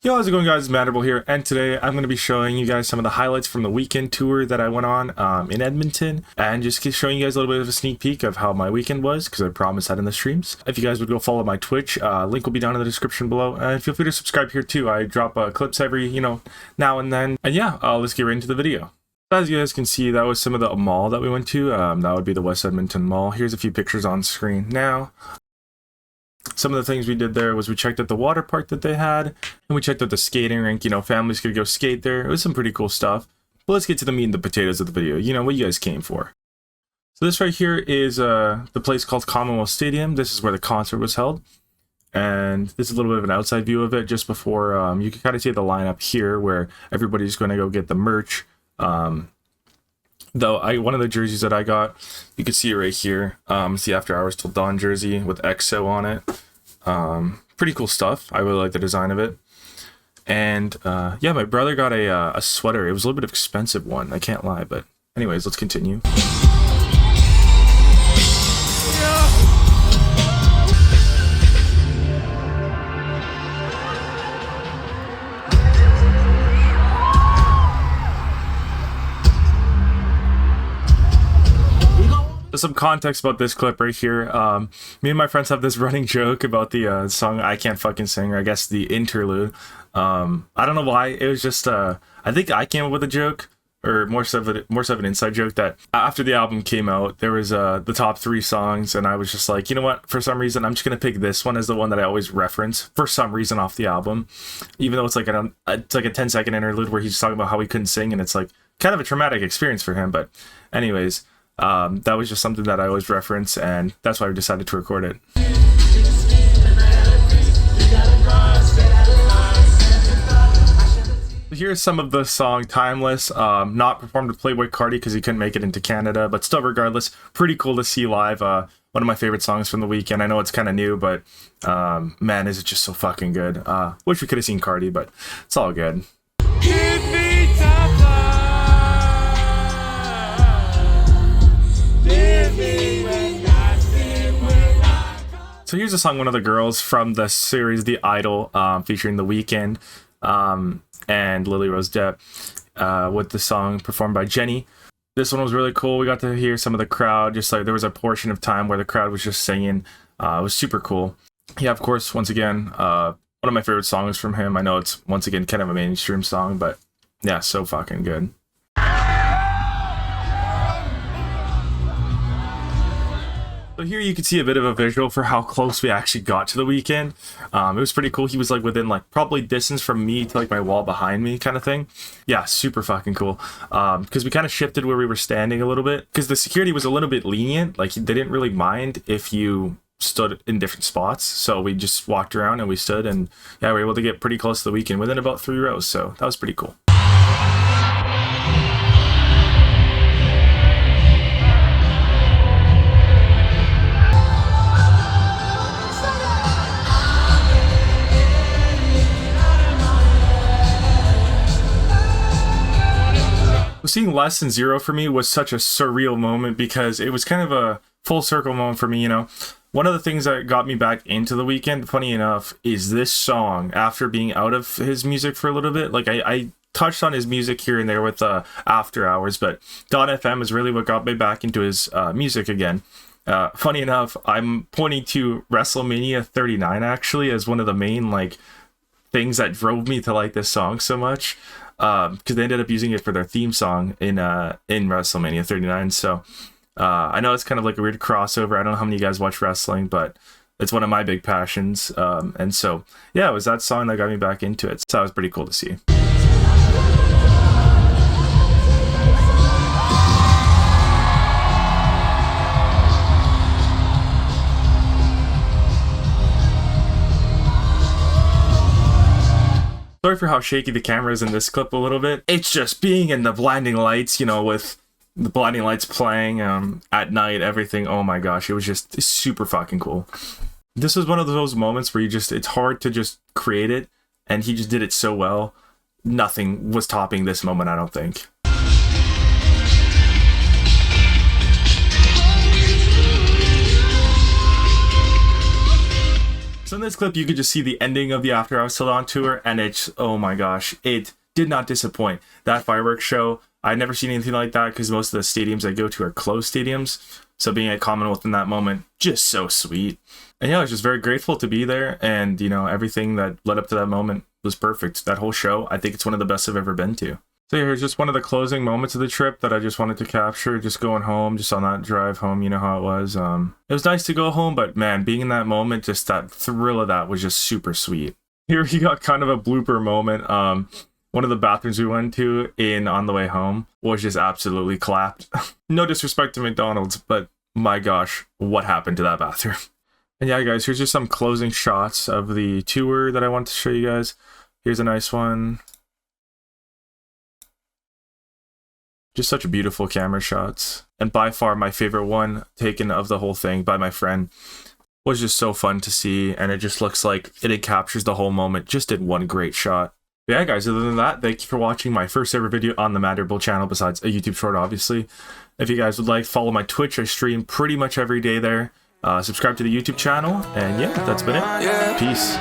Yo, how's it going, guys? Mandorble here, and today I'm going to be showing you guys some of the highlights from the weekend tour that I went on in Edmonton, and just showing you guys a little bit of a sneak peek of how my weekend was, because I promised that in the streams. If you guys would go follow my Twitch, link will be down in the description below, and feel free to subscribe here too. I drop clips every, now and then, and yeah, let's get right into the video. As you guys can see, that was some of the mall that we went to. That would be the West Edmonton Mall. Here's a few pictures on screen now. Some of the things we did there was we checked out the water park that they had, and we checked out the skating rink. Families could go skate there. It was some pretty cool stuff. But let's get to the meat and the potatoes of the video. What you guys came for. So this right here is the place called Commonwealth Stadium. This is where the concert was held. And this is a little bit of an outside view of it just before you can kind of see the lineup here where everybody's going to go get the merch. Though one of the jerseys that I got, you can see it right here. It's the After Hours Till Dawn jersey with EXO on it. Pretty cool stuff. I really like the design of it. And yeah, my brother got a sweater. It was a little bit expensive one, I can't lie. But anyways, let's continue. Some context about this clip right here. Me and my friends have this running joke about the song I Can't Fucking Sing, or I guess the interlude. I don't know why. It was just I think I came up with a joke, or more so of an inside joke, that after the album came out, there was the top 3 songs, and I was just like, you know what, for some reason I'm just gonna pick this one as the one that I always reference for some reason off the album, even though it's like a 10-second interlude where he's talking about how he couldn't sing, and it's like kind of a traumatic experience for him. But anyways, that was just something that I always reference, and that's why we decided to record it. Here's some of the song Timeless, not performed with Playboi Carti because he couldn't make it into Canada, but still, regardless, pretty cool to see live. One of my favorite songs from the weekend. I know it's kind of new, but man, is it just so fucking good. Wish we could have seen Carti, but it's all good. So here's a song, One of the Girls, from the series The Idol, featuring The Weeknd and Lily Rose Depp, with the song performed by Jenny. This one was really cool. We got to hear some of the crowd, just like there was a portion of time where the crowd was just singing. It was super cool. Yeah, of course, once again, one of my favorite songs from him. I know it's, once again, kind of a mainstream song, but yeah, so fucking good. So here you can see a bit of a visual for how close we actually got to The Weeknd. It was pretty cool. He was like within probably distance from me to my wall behind me kind of thing. Yeah, super fucking cool. Because we kind of shifted where we were standing a little bit, because the security was a little bit lenient. Like, they didn't really mind if you stood in different spots. So we just walked around and we stood, and yeah, we were able to get pretty close to The Weeknd within about 3 rows. So that was pretty cool. Seeing Less Than Zero for me was such a surreal moment, because it was kind of a full circle moment for me. One of the things that got me back into The Weeknd, funny enough, is this song. After being out of his music for a little bit, I touched on his music here and there with After Hours, but .fm is really what got me back into his music again. Funny enough, I'm pointing to WrestleMania 39 actually as one of the main things that drove me to like this song so much. Because they ended up using it for their theme song in WrestleMania 39. So I know it's kind of like a weird crossover. I don't know how many of you guys watch wrestling, but it's one of my big passions. And so yeah, it was that song that got me back into it. So that was pretty cool to see. Sorry for how shaky the camera is in this clip a little bit. It's just being in the blinding lights, with the blinding lights playing at night, everything. Oh my gosh, it was just super fucking cool. This was one of those moments where it's hard to just create it, and he just did it so well. Nothing was topping this moment, I don't think. So in this clip, you could just see the ending of the After Hours Till Dawn tour, and it's, oh my gosh, it did not disappoint. That fireworks show, I'd never seen anything like that because most of the stadiums I go to are closed stadiums. So being at Commonwealth in that moment, just so sweet. And yeah, I was just very grateful to be there, and you know, everything that led up to that moment was perfect. That whole show, I think it's one of the best I've ever been to. So here's just one of the closing moments of the trip that I just wanted to capture, just going home, just on that drive home, you know how it was. It was nice to go home, but man, being in that moment, just that thrill of that was just super sweet. Here you got kind of a blooper moment. One of the bathrooms we went to on the way home was just absolutely clapped. No disrespect to McDonald's, but my gosh, what happened to that bathroom? And yeah, guys, here's just some closing shots of the tour that I want to show you guys. Here's a nice one. Just such beautiful camera shots. And by far my favorite one taken of the whole thing by my friend was just so fun to see. And it just looks like it captures the whole moment just in one great shot. But yeah, guys, other than that, thank you for watching my first ever video on the Mandorble channel, besides a YouTube short, obviously. If you guys would like, follow my Twitch. I stream pretty much every day there. Subscribe to the YouTube channel. And yeah, that's been it. Peace.